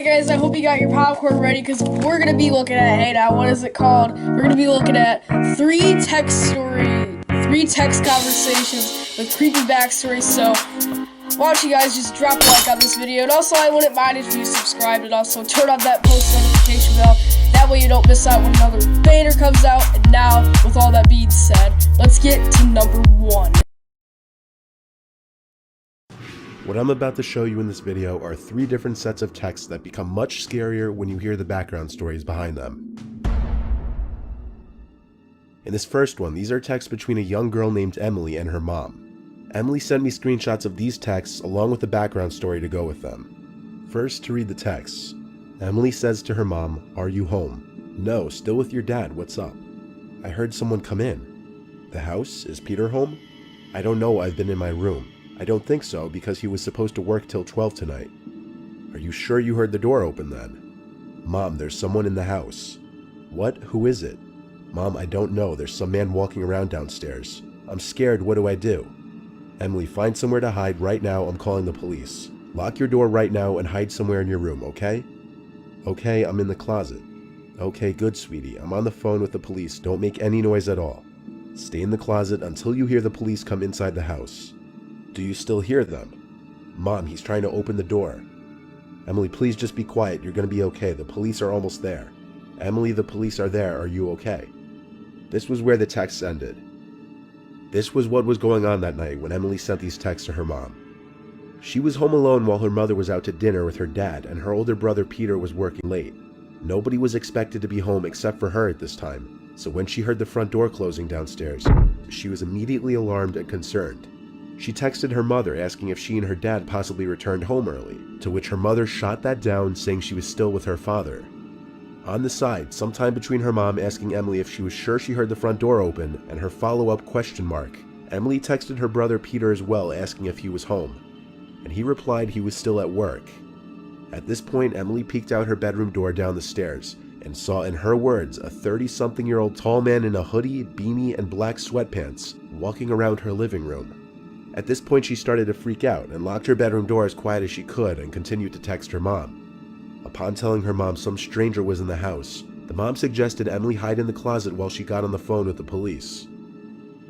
Hey guys, I hope you got your popcorn ready because we're gonna be looking at, hey now, what is it called? We're gonna be looking at three text conversations with creepy backstories. So why don't you guys just drop a like on this video, and also I wouldn't mind if you subscribed and also turn on that post notification bell. That way you don't miss out when another banger comes out. And now, with all that being said, let's get to number one. What I'm about to show you in this video are three different sets of texts that become much scarier when you hear the background stories behind them. In this first one, these are texts between a young girl named Emily and her mom. Emily sent me screenshots of these texts along with the background story to go with them. First, to read the texts. Emily says to her mom, "Are you home?" "No, still with your dad, what's up?" "I heard someone come in." "The house? Is Peter home?" "I don't know, I've been in my room." "I don't think so, because he was supposed to work till 12 tonight." "Are you sure you heard the door open then?" "Mom, there's someone in the house." "What? Who is it?" "Mom, I don't know, there's some man walking around downstairs. I'm scared, what do I do?" "Emily, find somewhere to hide right now, I'm calling the police. Lock your door right now and hide somewhere in your room, okay?" "Okay, I'm in the closet." "Okay, good, sweetie, I'm on the phone with the police, don't make any noise at all. Stay in the closet until you hear the police come inside the house." "Do you still hear them?" "Mom, he's trying to open the door." "Emily, please just be quiet. You're going to be okay. The police are almost there." "Emily, the police are there. Are you okay?" This was where the texts ended. This was what was going on that night when Emily sent these texts to her mom. She was home alone while her mother was out to dinner with her dad, and her older brother Peter was working late. Nobody was expected to be home except for her at this time, so when she heard the front door closing downstairs, she was immediately alarmed and concerned. She texted her mother asking if she and her dad possibly returned home early, to which her mother shot that down, saying she was still with her father. On the side, sometime between her mom asking Emily if she was sure she heard the front door open and her follow-up question mark, Emily texted her brother Peter as well asking if he was home, and he replied he was still at work. At this point, Emily peeked out her bedroom door down the stairs and saw, in her words, a 30-something-year-old tall man in a hoodie, beanie, and black sweatpants walking around her living room. At this point, she started to freak out and locked her bedroom door as quiet as she could and continued to text her mom. Upon telling her mom some stranger was in the house, the mom suggested Emily hide in the closet while she got on the phone with the police.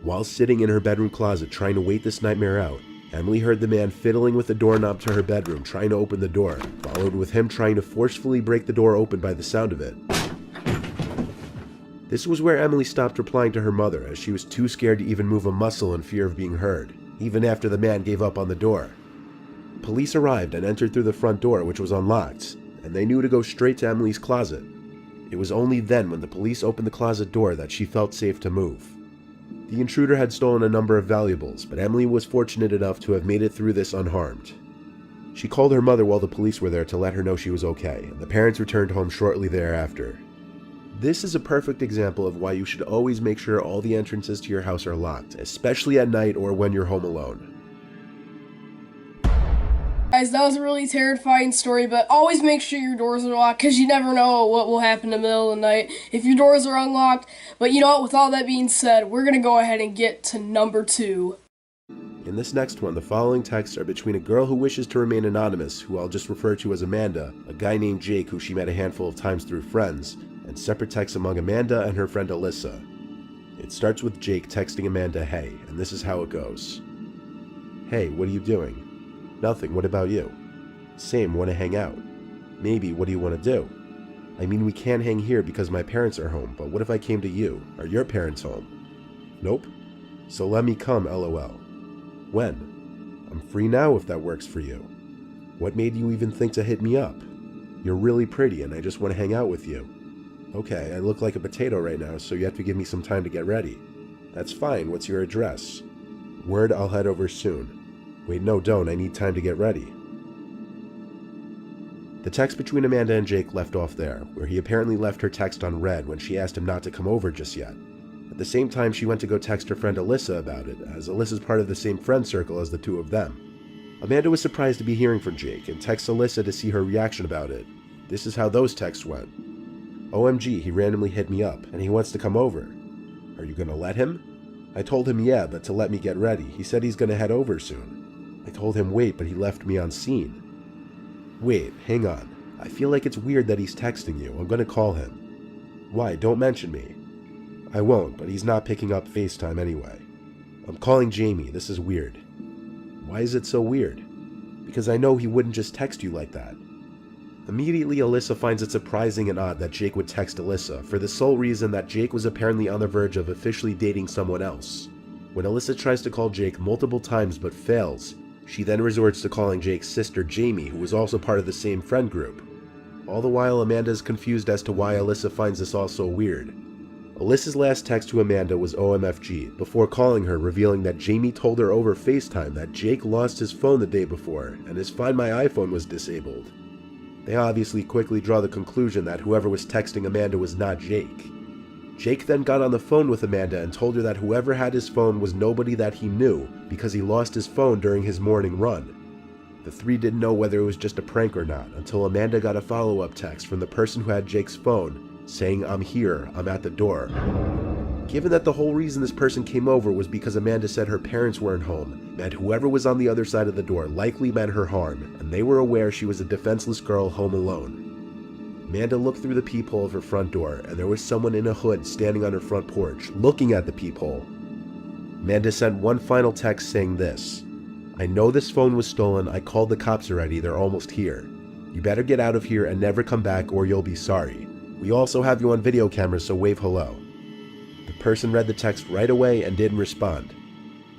While sitting in her bedroom closet trying to wait this nightmare out, Emily heard the man fiddling with the doorknob to her bedroom trying to open the door, followed with him trying to forcefully break the door open by the sound of it. This was where Emily stopped replying to her mother, as she was too scared to even move a muscle in fear of being heard, even after the man gave up on the door. Police arrived and entered through the front door, which was unlocked, and they knew to go straight to Emily's closet. It was only then, when the police opened the closet door, that she felt safe to move. The intruder had stolen a number of valuables, but Emily was fortunate enough to have made it through this unharmed. She called her mother while the police were there to let her know she was okay, and the parents returned home shortly thereafter. This is a perfect example of why you should always make sure all the entrances to your house are locked, especially at night or when you're home alone. Guys, that was a really terrifying story, but always make sure your doors are locked because you never know what will happen in the middle of the night if your doors are unlocked. But you know what, with all that being said, we're going to go ahead and get to number two. In this next one, the following texts are between a girl who wishes to remain anonymous, who I'll just refer to as Amanda, a guy named Jake who she met a handful of times through friends, and separate texts among Amanda and her friend Alyssa. It starts with Jake texting Amanda, "Hey," and this is how it goes. "Hey, what are you doing?" "Nothing, what about you?" "Same, want to hang out." "Maybe, what do you want to do?" "I mean, we can't hang here because my parents are home, but what if I came to you? Are your parents home?" "Nope." "So let me come, lol." "When?" "I'm free now if that works for you." "What made you even think to hit me up?" "You're really pretty and I just want to hang out with you." "Okay, I look like a potato right now, so you have to give me some time to get ready." "That's fine, what's your address?" "Word, I'll head over soon." "Wait, no, don't, I need time to get ready." The text between Amanda and Jake left off there, where he apparently left her text unread when she asked him not to come over just yet. At the same time, she went to go text her friend Alyssa about it, as Alyssa's part of the same friend circle as the two of them. Amanda was surprised to be hearing from Jake and texted Alyssa to see her reaction about it. This is how those texts went. "OMG, he randomly hit me up, and he wants to come over. Are you gonna let him?" "I told him yeah, but to let me get ready. He said he's gonna head over soon." "I told him wait, but he left me on scene." "Wait, hang on. I feel like it's weird that he's texting you. I'm gonna call him. Why? Don't mention me. I won't, but he's not picking up FaceTime anyway. I'm calling Jamie. This is weird. Why is it so weird? Because I know he wouldn't just text you like that. Immediately, Alyssa finds it surprising and odd that Jake would text Alyssa, for the sole reason that Jake was apparently on the verge of officially dating someone else. When Alyssa tries to call Jake multiple times but fails, she then resorts to calling Jake's sister Jamie, who was also part of the same friend group. All the while, Amanda is confused as to why Alyssa finds this all so weird. Alyssa's last text to Amanda was OMFG, before calling her, revealing that Jamie told her over FaceTime that Jake lost his phone the day before, and his Find My iPhone was disabled. They obviously quickly draw the conclusion that whoever was texting Amanda was not Jake. Jake then got on the phone with Amanda and told her that whoever had his phone was nobody that he knew, because he lost his phone during his morning run. The three didn't know whether it was just a prank or not, until Amanda got a follow-up text from the person who had Jake's phone, saying, "I'm here, I'm at the door." Given that the whole reason this person came over was because Amanda said her parents weren't home, and whoever was on the other side of the door likely meant her harm, and they were aware she was a defenseless girl home alone. Amanda looked through the peephole of her front door, and there was someone in a hood standing on her front porch, looking at the peephole. Amanda sent one final text saying this: "I know this phone was stolen, I called the cops already, they're almost here. You better get out of here and never come back or you'll be sorry. We also have you on video cameras, so wave hello." The person read the text right away and didn't respond.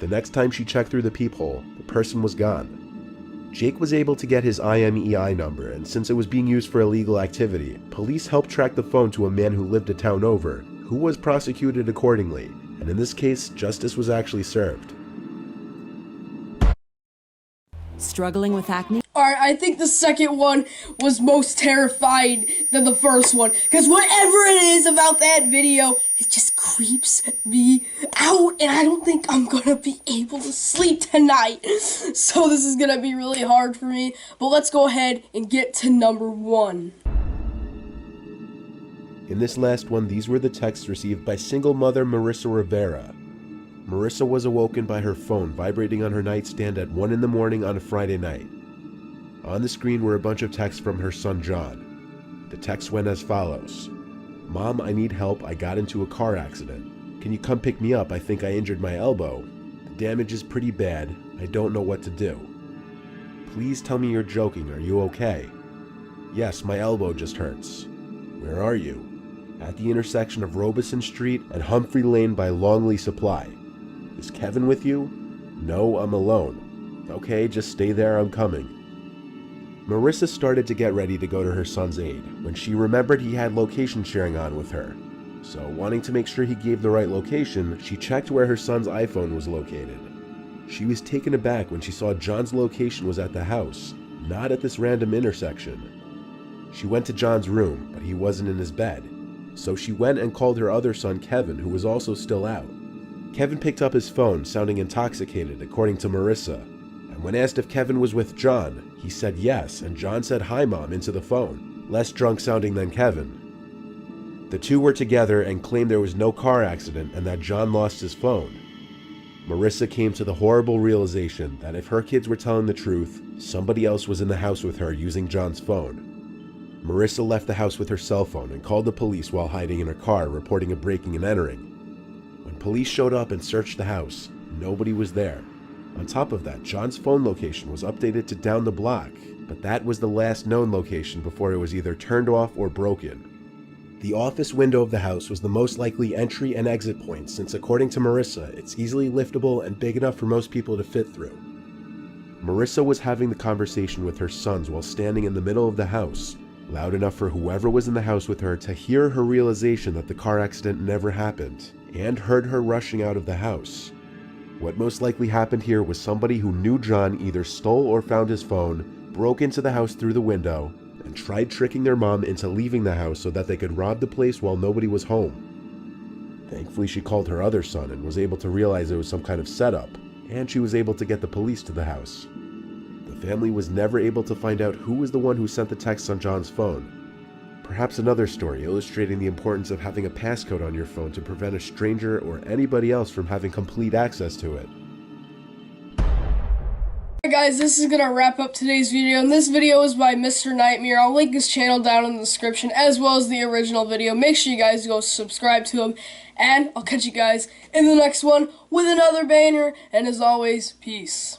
The next time she checked through the peephole, the person was gone. Jake was able to get his IMEI number, and since it was being used for illegal activity, police helped track the phone to a man who lived a town over, who was prosecuted accordingly, and in this case, justice was actually served. Struggling with acne? Alright, I think the second one was most terrifying than the first one. Because whatever it is about that video, it just creeps me out. And I don't think I'm going to be able to sleep tonight. So this is going to be really hard for me. But let's go ahead and get to number 1. In this last one, these were the texts received by single mother Marissa Rivera. Marissa was awoken by her phone vibrating on her nightstand at 1 in the morning on a Friday night. On the screen were a bunch of texts from her son John. The text went as follows: "Mom, I need help. I got into a car accident. Can you come pick me up? I think I injured my elbow. The damage is pretty bad. I don't know what to do. Please tell me you're joking. Are you okay? Yes, my elbow just hurts. Where are you? At the intersection of Robeson Street and Humphrey Lane by Longley Supply. Is Kevin with you? No, I'm alone. Okay, just stay there, I'm coming." Marissa started to get ready to go to her son's aid when she remembered he had location sharing on with her. So, wanting to make sure he gave the right location, she checked where her son's iPhone was located. She was taken aback when she saw John's location was at the house, not at this random intersection. She went to John's room, but he wasn't in his bed. So she went and called her other son Kevin, who was also still out. Kevin picked up his phone, sounding intoxicated, according to Marissa, and when asked if Kevin was with John, he said yes, and John said "Hi, Mom" into the phone, less drunk sounding than Kevin. The two were together and claimed there was no car accident and that John lost his phone. Marissa came to the horrible realization that if her kids were telling the truth, somebody else was in the house with her using John's phone. Marissa left the house with her cell phone and called the police while hiding in her car, reporting a breaking and entering. When police showed up and searched the house, nobody was there. On top of that, John's phone location was updated to down the block, but that was the last known location before it was either turned off or broken. The office window of the house was the most likely entry and exit point since, according to Marissa, it's easily liftable and big enough for most people to fit through. Marissa was having the conversation with her sons while standing in the middle of the house, loud enough for whoever was in the house with her to hear her realization that the car accident never happened, and heard her rushing out of the house. What most likely happened here was somebody who knew John either stole or found his phone, broke into the house through the window, and tried tricking their mom into leaving the house so that they could rob the place while nobody was home. Thankfully, she called her other son and was able to realize it was some kind of setup, and she was able to get the police to the house. The family was never able to find out who was the one who sent the text on John's phone. Perhaps another story illustrating the importance of having a passcode on your phone to prevent a stranger or anybody else from having complete access to it. Hey guys, this is going to wrap up today's video, and this video is by Mr. Nightmare. I'll link his channel down in the description, as well as the original video. Make sure you guys go subscribe to him, and I'll catch you guys in the next one with another banger, and as always, peace.